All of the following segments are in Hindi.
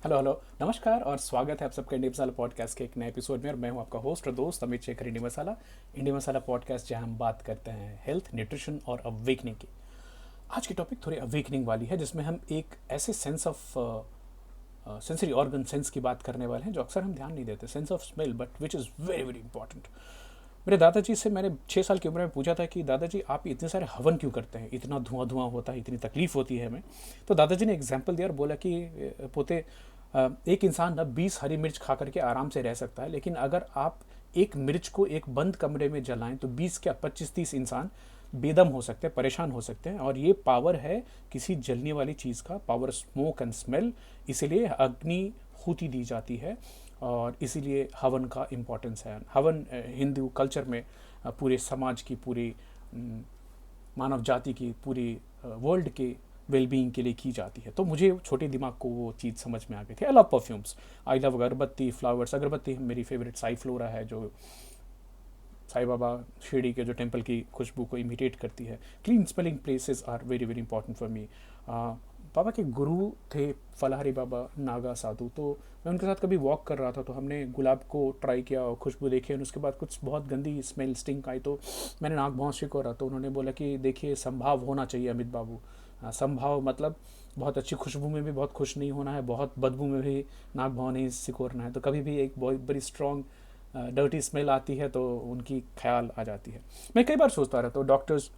हेलो हेलो नमस्कार और स्वागत है आप सबका इंडिया मसाला पॉडकास्ट के एक नए एपिसोड में। और मैं हूं आपका होस्ट और दोस्त अमित शेखर। इंडिया मसाला पॉडकास्ट जहां हम बात करते हैं हेल्थ, न्यूट्रिशन और अवेकनिंग की। आज की टॉपिक थोड़ी अवेकनिंग वाली है, जिसमें हम एक ऐसे sense of sensory organ sense की बात करने वाले हैं जो अक्सर हम ध्यान नहीं देते। Sense of smell, but which is very very important. मेरे दादाजी से मैंने 6 साल की उम्र में पूछा था कि दादाजी आप इतने सारे हवन क्यों करते हैं, इतना धुआं धुआं होता है, इतनी तकलीफ होती है हमें। तो दादाजी ने एग्जाम्पल दिया और बोला कि पोते, एक इंसान ना 20 हरी मिर्च खा करके आराम से रह सकता है, लेकिन अगर आप एक मिर्च को एक बंद कमरे में जलाएं तो 20 क्या 25-30 इंसान बेदम हो सकते हैं, परेशान हो सकते हैं। और ये पावर है किसी जलने वाली चीज़ का, पावर स्मोक एंड स्मेल। इसीलिए अग्नि हुति दी जाती है और इसीलिए हवन का इम्पोर्टेंस है। हवन हिंदू कल्चर में पूरे समाज की, पूरी मानव जाति की, पूरी वर्ल्ड के वेलबींग के लिए की जाती है। तो मुझे छोटे दिमाग को वो चीज़ समझ में आ गई थी। I love perfumes, I love अगरबत्ती, फ्लावर्स। अगरबत्ती मेरी फेवरेट साई फ्लोरा है, जो साई बाबा शिरडी के जो टेम्पल की खुशबू को इमिटेट करती है। Clean smelling places are very very important for me. बाबा के गुरु थे फलाहारी बाबा नागा साधु। तो मैं उनके साथ कभी वॉक कर रहा था, तो हमने गुलाब को ट्राई किया और खुशबू देखी, और उसके बाद कुछ बहुत गंदी स्मेल स्टिंक आई। तो मैंने नाक बहुत सिकोड़ा, तो उन्होंने बोला कि देखिए संभाव होना चाहिए अमित बाबू। संभाव मतलब बहुत अच्छी खुशबू में भी बहुत खुश नहीं होना है, बहुत बदबू में भी नाक भाव नहीं सिकोड़ना है। तो कभी भी एक बहुत बड़ी स्ट्रॉन्ग डर्टी स्मेल आती है तो उनकी ख्याल आ जाती है। मैं कई बार सोचता रहता हूँ, doctors,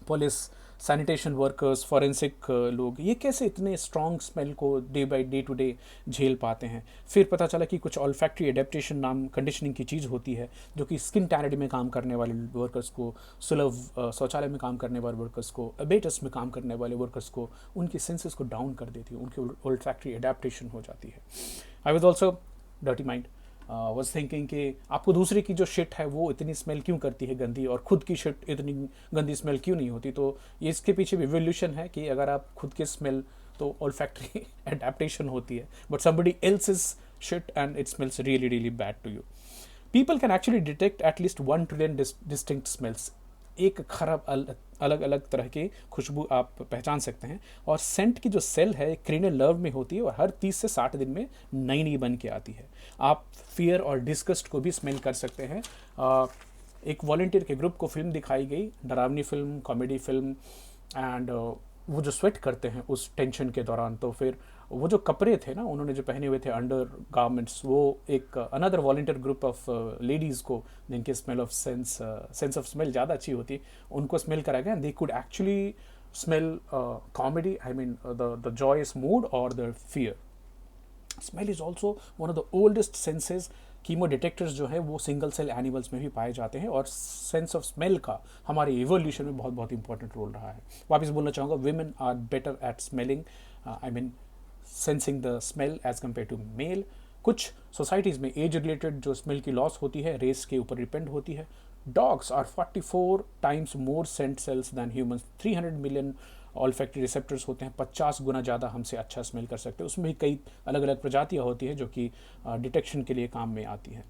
police, sanitation workers, forensic लोग, ये कैसे इतने स्ट्रॉन्ग स्मेल को day by day to day झेल पाते हैं। फिर पता चला कि कुछ ऑल्फैक्टरी एडेप्टेशन नाम कंडीशनिंग की चीज़ होती है, जो कि स्किन टैनिटी में काम करने वाले वर्कर्स को, सुलभ शौचालय में काम करने वाले वर्कर्स को, एबेटस में काम करने वाले वर्कर्स को, उनकी सेंसेस को डाउन कर देती है, उनकी ऑल्फैक्टरी एडेप्टेशन हो जाती है। I was also dirty mind, was thinking कि आपको दूसरे की जो शिट है वो इतनी स्मेल क्यों करती है गंदी, और खुद की शिट इतनी गंदी स्मेल क्यों नहीं होती। तो ये इसके पीछे भी इवोल्यूशन है कि अगर आप खुद के स्मेल, तो ऑल्फैक्टरी एडेप्टेशन होती है, but somebody else is shit and it smells really really bad to you. People can actually detect at least 1 trillion distinct smells. एक खराब अलग अलग तरह की खुशबू आप पहचान सकते हैं। और सेंट की जो सेल है क्रेनियल नर्व में होती है, और हर 30 से 60 दिन में नई नई बन के आती है। आप फियर और डिस्गस्ट को भी स्मेल कर सकते हैं। एक वॉलंटियर के ग्रुप को फिल्म दिखाई गई, डरावनी फिल्म, कॉमेडी फिल्म, एंड वो जो स्वेट करते हैं उस टेंशन के दौरान, तो फिर वो जो कपड़े थे ना उन्होंने जो पहने हुए थे अंडर गारमेंट्स, वो एक another volunteer group of ladies को, जिनके smell of sense of smell ज़्यादा अच्छी होती, उनको स्मेल कराया गया। They could actually smell comedy, I mean the joyous mood और the fear. Smell is also one of the oldest senses. Chemo detectors जो है वो सिंगल सेल एनिमल्स में भी पाए जाते हैं, और सेंस ऑफ स्मेल का हमारे इवोल्यूशन में बहुत बहुत इंपॉर्टेंट रोल रहा है। वापस बोलना चाहूँगा, women are better at smelling, I mean sensing the smell as compare to male. कुछ सोसाइटीज़ में एज रिलेटेड जो स्मेल की लॉस होती है रेस के ऊपर डिपेंड होती है। Dogs are 44 times more scent cells than humans. 300 million olfactory receptors होते हैं, 50 गुना ज़्यादा हमसे अच्छा स्मेल कर सकते हैं। उसमें भी कई अलग अलग प्रजातियाँ होती है जो कि डिटेक्शन के लिए काम में आती हैं।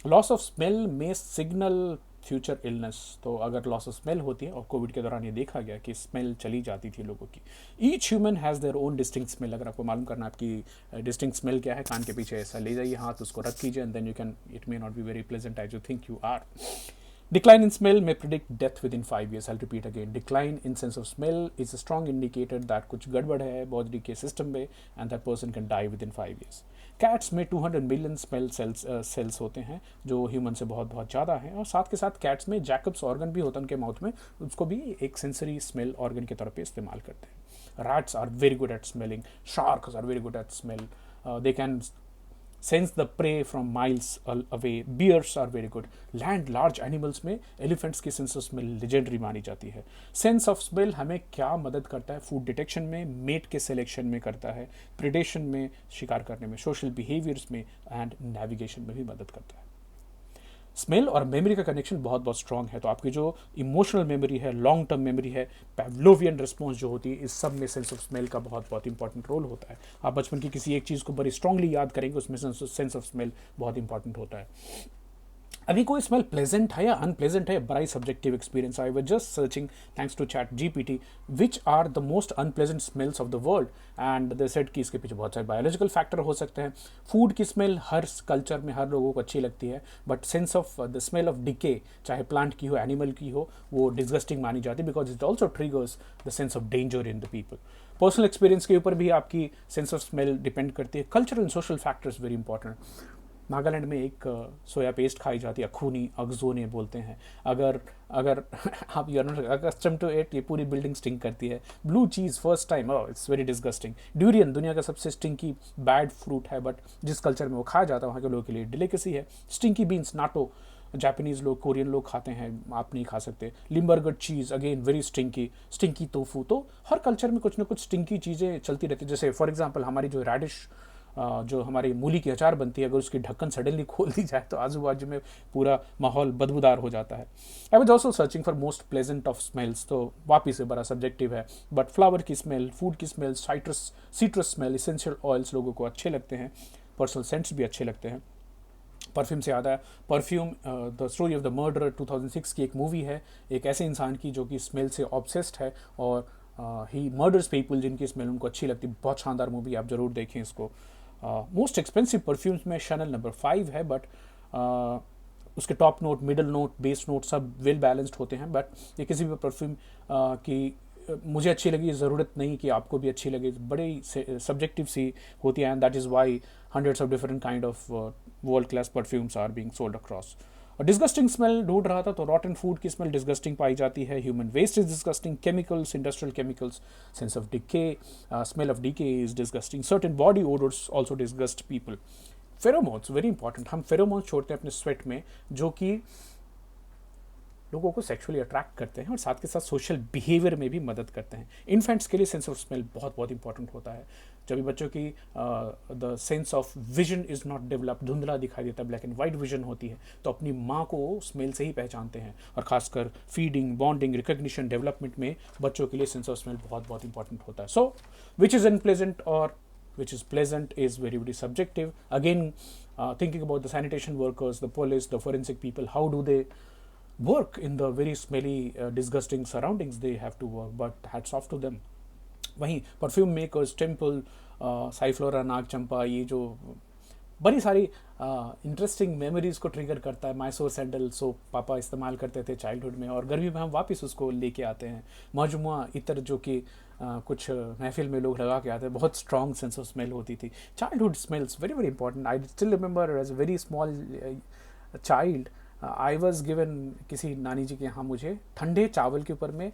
लॉस ऑफ स्मेल में सिग्नल फ्यूचर इलनेस। तो अगर लॉस ऑफ स्मेल होती है, और कोविड के दौरान ये देखा गया कि स्मेल चली जाती थी लोगों की। Each human has their own distinct smell. अगर आपको मालूम करना आपकी डिस्टिंक्ट स्मेल क्या है, कान के पीछे ऐसा ले जाइए हाथ, उसको रख कीजिए, and then you can, it may not be very pleasant as you think you are. Decline in smell may predict death within 5 years. I'll repeat again. Decline in sense of smell is a strong indicator that कुछ गड़बड़ है बॉडी के सिस्टम में, and that person can die within 5 years. Cats में 200 मिलियन स्मेल सेल्स होते हैं, जो ह्यूमन से बहुत बहुत ज़्यादा हैं। और साथ के साथ कैट्स में जैकब्स ऑर्गन भी होता है उनके माउथ में, उसको भी एक सेंसरी स्मेल ऑर्गन के तौर पे इस्तेमाल करते हैं। Rats are very good at smelling, sharks are very good at smell, they can sense the prey from miles away. Bears are very good. Land large animals में elephants की sense of smell legendary मानी जाती है। sense of smell हमें क्या मदद करता है? फूड डिटेक्शन में, मेट के सिलेक्शन में करता है, प्रिडेशन में, शिकार करने में, सोशल बिहेवियर्स में, एंड नेविगेशन में भी मदद करता है। स्मेल और मेमोरी का कनेक्शन बहुत बहुत स्ट्रॉन्ग है। तो आपकी जो इमोशनल मेमोरी है, लॉन्ग टर्म मेमोरी है, पैवलोवियन रिस्पॉन्स जो होती है, इस सब में सेंस ऑफ स्मेल का बहुत बहुत इंपॉर्टेंट रोल होता है। आप बचपन की किसी एक चीज़ को बड़ी स्ट्रांगली याद करेंगे, उसमें सेंस ऑफ स्मेल बहुत इंपॉर्टेंट होता है। अभी कोई स्मेल प्लेजेंट है या अनप्लेजेंट है, बड़ा ही subjective experience. I was just searching thanks to ChatGPT which are the most unpleasant smells of the world, and they said कि इसके पीछे बहुत सारे बायोलॉजिकल फैक्टर हो सकते हैं। फूड की स्मेल हर कल्चर में हर लोगों को अच्छी लगती है, but sense of the smell of decay, चाहे प्लांट की हो एनिमल की हो, वो डिस्गस्टिंग मानी जाती है because it also triggers the sense of danger in the people. Personal experience के ऊपर भी आपकी सेंस ऑफ स्मेल डिपेंड करती है। Cultural and social factors very important. Nagaland में एक सोया पेस्ट खाई जाती है, अखूनी अगजोने बोलते हैं। अगर अगर आप you are not accustom to it, ये पूरी बिल्डिंग स्टिंक करती है। Blue cheese first time, it's very disgusting. Durian दुनिया का सबसे स्टिंकी बैड फ्रूट है, बट जिस कल्चर में वो खाया जाता है वहाँ के लोगों के लिए डिलीकेसी है। स्टिंकी बीन्स, नाटो, जापानीज लोग, कोरियन लोग खाते हैं, आप नहीं खा सकते। Limburger cheese again very stinky. Stinky tofu, तो हर कल्चर में कुछ ना कुछ स्टिंकी चीज़ें चलती रहती है। जैसे फॉर एग्जांपल हमारी जो रेडिश, जो हमारी मूली की अचार बनती है, अगर उसकी ढक्कन सडनली खोल दी जाए तो आजू बाजू में पूरा माहौल बदबूदार हो जाता है। I was also searching for most pleasant of smells, तो वापिस से बड़ा सब्जेक्टिव है, बट फ्लावर की स्मेल, फूड की smell, citrus smell, essential oils लोगों को अच्छे लगते हैं। पर्सनल सेंट्स भी अच्छे लगते हैं। परफ्यूम से याद आया, perfume the story of the murderer 2006 की एक मूवी है, एक ऐसे इंसान की जो कि स्मेल से ऑब्सेस्ड है और ही मर्डर्स पीपल जिनकी स्मेल उनको अच्छी लगती है। बहुत शानदार मूवी, आप जरूर देखें इसको। मोस्ट एक्सपेंसिव परफ्यूम्स में शैनल नंबर 5 है, बट उसके top note, middle note, base note सब वेल बैलेंस्ड होते हैं। बट ये किसी भी परफ्यूम की मुझे अच्छी लगी, ज़रूरत नहीं कि आपको भी अच्छी लगे, बड़ी सब्जेक्टिव सी होती है, and that is why hundreds of different kind of world class perfumes are being sold across. और डिस्गस्टिंग स्मेल ढूंढ रहा था तो रॉटन फूड की स्मेल डिस्गस्टिंग पाई जाती है। Human waste is disgusting, chemicals, industrial chemicals, sense of decay, smell of decay is disgusting. Certain body odours also disgust people. Pheromones very important, हम फेरोमोन्स छोड़ते हैं अपने स्वेट में जो कि लोगों को सेक्सुअली अट्रैक्ट करते हैं और साथ के साथ सोशल बिहेवियर में भी मदद करते हैं। इन्फेंट्स के लिए सेंस ऑफ स्मेल बहुत बहुत इंपॉर्टेंट होता है। जब भी बच्चों की the sense of vision is not develop, धुंधला दिखाई देता है, ब्लैक एंड वाइट विजन होती है, तो अपनी माँ को स्मेल से ही पहचानते हैं। और खासकर फीडिंग, बॉन्डिंग, रिकग्निशन, डेवलपमेंट में बच्चों के लिए सेंस ऑफ स्मेल बहुत बहुत इंपॉर्टेंट होता है। सो विच इज़ अनप्लेजेंट और which is pleasant is very very subjective. Again, thinking about the sanitation workers, the police, the forensic people, how do they work in the very smelly, disgusting surroundings they have to work, but hats off to them. वहीं परफ्यूम मेकर्स, टेम्पल, साइफ्लोरा, नाग चंपा, ये जो बड़ी सारी इंटरेस्टिंग मेमोरीज को ट्रिगर करता है। मैसूर सैंडल सोप पापा इस्तेमाल करते थे चाइल्डहुड में, और गर्मी में हम वापस उसको लेके आते हैं। मजमुआ इतर जो कि कुछ महफिल में लोग लगा के आते हैं, बहुत स्ट्रॉन्ग सेंस ऑफ स्मेल होती थी। Childhood smells very very important. I still remember as a very small child, I was given किसी नानी जी के यहाँ, मुझे ठंडे चावल के ऊपर में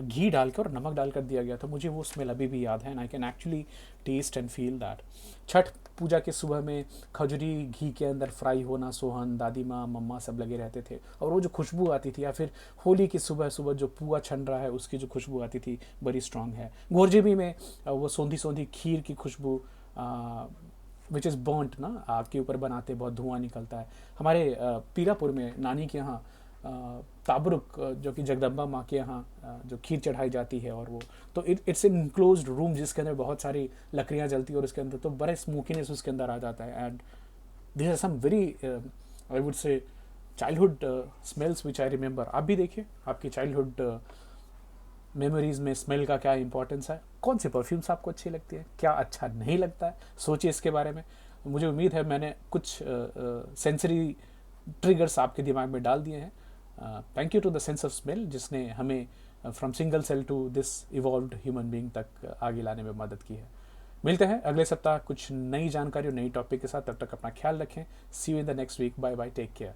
घी डालकर और नमक डालकर दिया गया था। मुझे वो स्मेल अभी भी याद है, and I can actually taste and feel that. Chhath Puja के सुबह में खजूरी घी के अंदर फ्राई होना, सोहन, दादी माँ, मम्मा सब लगे रहते थे, और वो जो खुशबू आती थी, या फिर होली की सुबह सुबह जो पुआ छन रहा है उसकी जो खुशबू आती थी, बड़ी स्ट्रांग है। गोरजेबी में वो सौंधी सौंधी खीर की खुशबू, विच इज़ बॉन्ट ना, आग के ऊपर बनाते, बहुत धुआं निकलता है। हमारे पीरापुर में नानी के यहाँ ताबरुक, जो कि जगदम्बा माँ के यहाँ जो खीर चढ़ाई जाती है, और वो तो इट्स इन क्लोज्ड रूम जिसके अंदर बहुत सारी लकड़ियाँ जलती है, और उसके अंदर तो बड़े स्मोकीनेस उसके अंदर आ जाता है। And this are some very I would say childhood smells which I remember. आप भी देखिए आपकी चाइल्डहुड मेमोरीज में स्मेल का क्या इंपॉर्टेंस है, कौन सी परफ्यूम्स आपको अच्छी लगती है, क्या अच्छा नहीं लगता है, सोचिए इसके बारे में। मुझे उम्मीद है मैंने कुछ सेंसरी ट्रिगर्स आपके दिमाग में डाल दिए हैं। Thank you to the sense of smell जिसने हमें from single cell to this evolved human being तक आगे लाने में मदद की है। मिलते हैं अगले सप्ताह कुछ नई जानकारी और नई टॉपिक के साथ, तब तक अपना ख्याल रखें। See you in the next week, bye bye, take care.